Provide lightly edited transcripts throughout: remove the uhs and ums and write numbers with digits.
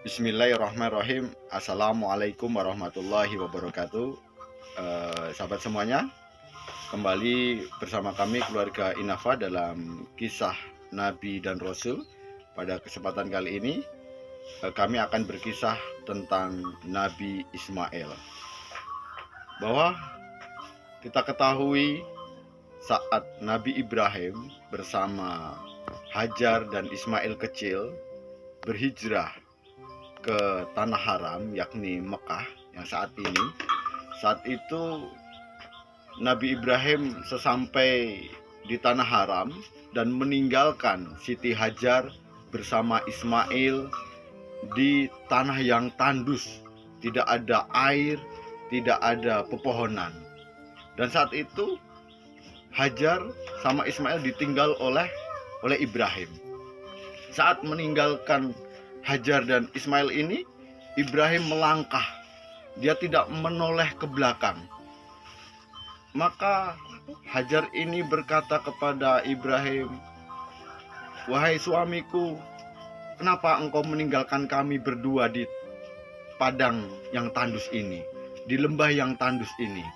Bismillahirrahmanirrahim. Assalamualaikum warahmatullahi wabarakatuh. Sahabat semuanya, kembali bersama kami keluarga Inafa dalam kisah Nabi dan Rasul. Pada kesempatan kali ini kami akan berkisah tentang Nabi Ismail. Bahwa kita ketahui saat Nabi Ibrahim bersama Hajar dan Ismail kecil berhijrah ke tanah haram, yakni Mekah yang saat itu Nabi Ibrahim sesampai di tanah haram dan meninggalkan Siti Hajar bersama Ismail di tanah yang tandus, tidak ada air, tidak ada pepohonan. Dan saat itu Hajar sama Ismail ditinggal oleh Ibrahim. Saat meninggalkan Hajar dan Ismail ini, Ibrahim melangkah. Dia tidak menoleh ke belakang. Maka Hajar ini berkata kepada Ibrahim, "Wahai suamiku, kenapa engkau meninggalkan kami berdua di padang yang tandus ini, di lembah yang tandus ini?"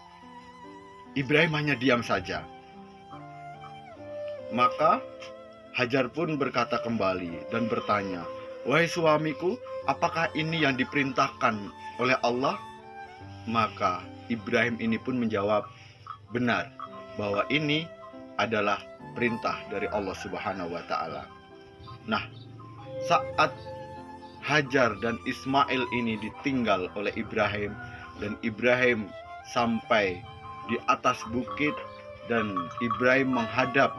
Ibrahim hanya diam saja. Maka Hajar pun berkata kembali dan bertanya, "Wahai suamiku, apakah ini yang diperintahkan oleh Allah?" Maka Ibrahim ini pun menjawab, "Benar, bahwa ini adalah perintah dari Allah Subhanahu wa Ta'ala." Nah, saat Hajar dan Ismail ini ditinggal oleh Ibrahim, dan Ibrahim sampai di atas bukit, dan Ibrahim menghadap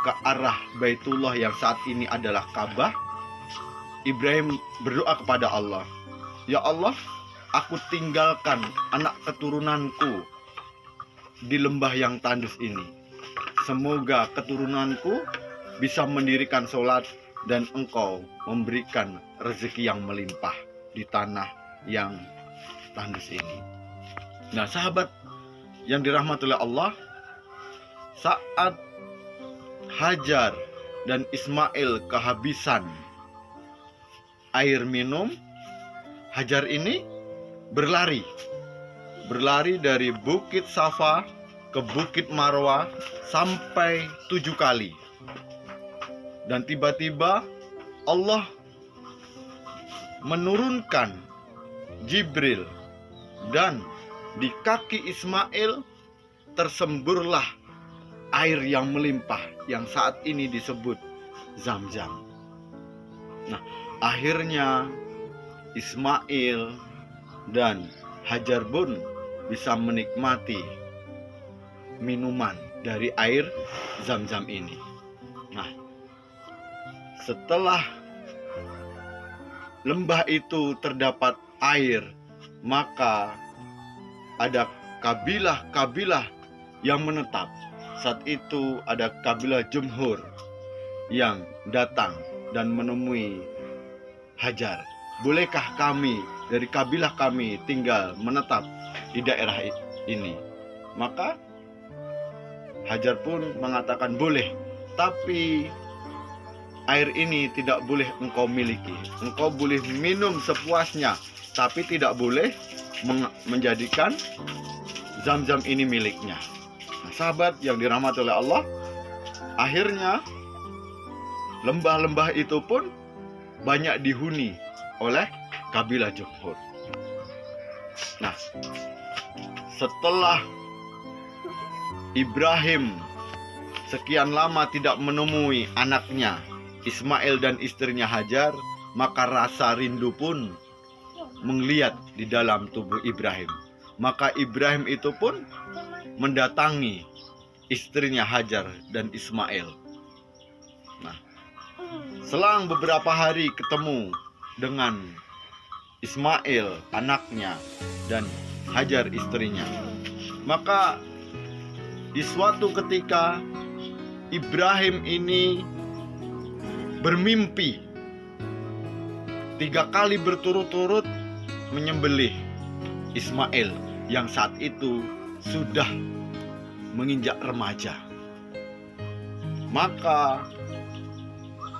ke arah Baitullah yang saat ini adalah Ka'bah, Ibrahim berdoa kepada Allah, "Ya Allah, aku tinggalkan anak keturunanku di lembah yang tandus ini. Semoga keturunanku bisa mendirikan sholat dan engkau memberikan rezeki yang melimpah di tanah yang tandus ini." Nah, sahabat yang dirahmati oleh Allah, saat Hajar dan Ismail kehabisan air minum, Hajar ini berlari dari Bukit Safa ke Bukit Marwah sampai 7 kali. Dan tiba-tiba Allah menurunkan Jibril, dan di kaki Ismail tersemburlah air yang melimpah yang saat ini disebut Zam-Zam. Nah, akhirnya Ismail dan Hajar pun bisa menikmati minuman dari air Zam-Zam ini. Nah, setelah lembah itu terdapat air, maka ada kabilah-kabilah yang menetap. Saat itu ada kabilah Jumhur yang datang dan menemui Hajar. "Bolehkah kami dari kabilah kami tinggal menetap di daerah ini?" Maka Hajar pun mengatakan, "Boleh, tapi air ini tidak boleh engkau miliki. Engkau boleh minum sepuasnya, tapi tidak boleh menjadikan Zam-Zam ini miliknya." Nah, sahabat yang dirahmati oleh Allah, akhirnya lembah-lembah itu pun banyak dihuni oleh kabilah Jumhur. Nah, setelah Ibrahim sekian lama tidak menemui anaknya Ismail dan istrinya Hajar, maka rasa rindu pun menggeliat di dalam tubuh Ibrahim. Maka Ibrahim itu pun mendatangi istrinya Hajar dan Ismail. Nah, selang beberapa hari ketemu dengan Ismail anaknya dan Hajar istrinya. Maka di suatu ketika Ibrahim ini bermimpi 3 kali berturut-turut menyembelih Ismail yang saat itu sudah menginjak remaja. Maka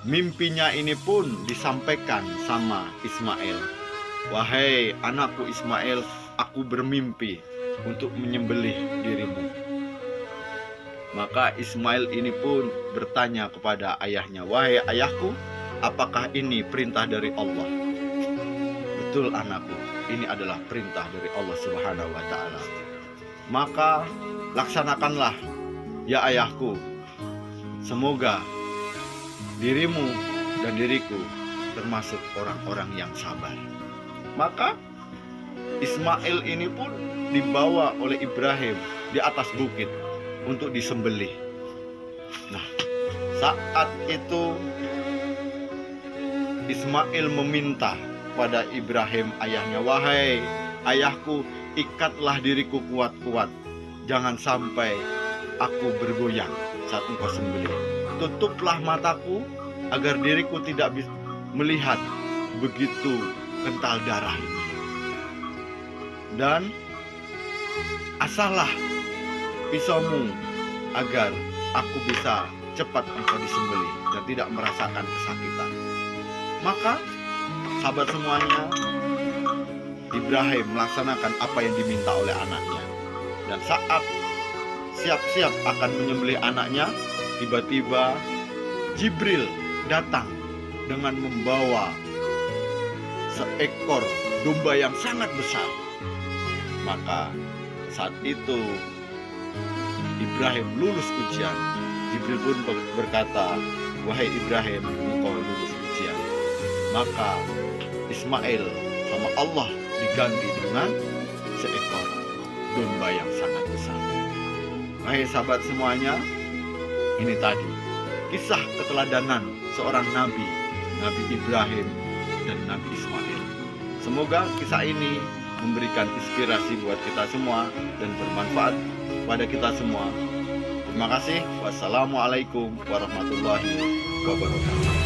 mimpinya ini pun disampaikan sama Ismail. Wahai anakku Ismail, aku bermimpi untuk menyembelih dirimu. Maka Ismail ini pun bertanya kepada ayahnya, wahai ayahku, apakah ini perintah dari Allah? Betul anakku, ini adalah perintah dari Allah Subhanahu wa ta'ala. Maka laksanakanlah ya ayahku. Semoga dirimu dan diriku termasuk orang-orang yang sabar. Maka Ismail ini pun dibawa oleh Ibrahim di atas bukit untuk disembelih. Nah, saat itu Ismail meminta pada Ibrahim ayahnya, wahai ayahku, ikatlah diriku kuat-kuat, jangan sampai aku bergoyang saat engkau sembelih. Tutuplah mataku agar diriku tidak bisa melihat begitu kental darah ini. Dan asahlah pisaumu agar aku bisa cepat engkau disembelih dan tidak merasakan kesakitan. Maka sahabat semuanya, Ibrahim melaksanakan apa yang diminta oleh anaknya. Dan saat siap-siap akan menyembelih anaknya, tiba-tiba Jibril datang dengan membawa seekor domba yang sangat besar. Maka saat itu Ibrahim lulus ujian. Jibril pun berkata, wahai Ibrahim, engkau lulus ujian. Maka Ismail sama Allah diganti dengan seekor domba yang sangat besar. Wahai sahabat semuanya, ini tadi kisah keteladanan seorang nabi, Nabi Ibrahim dan Nabi Ismail. Semoga kisah ini memberikan inspirasi buat kita semua dan bermanfaat pada kita semua. Terima kasih. Wassalamualaikum warahmatullahi wabarakatuh.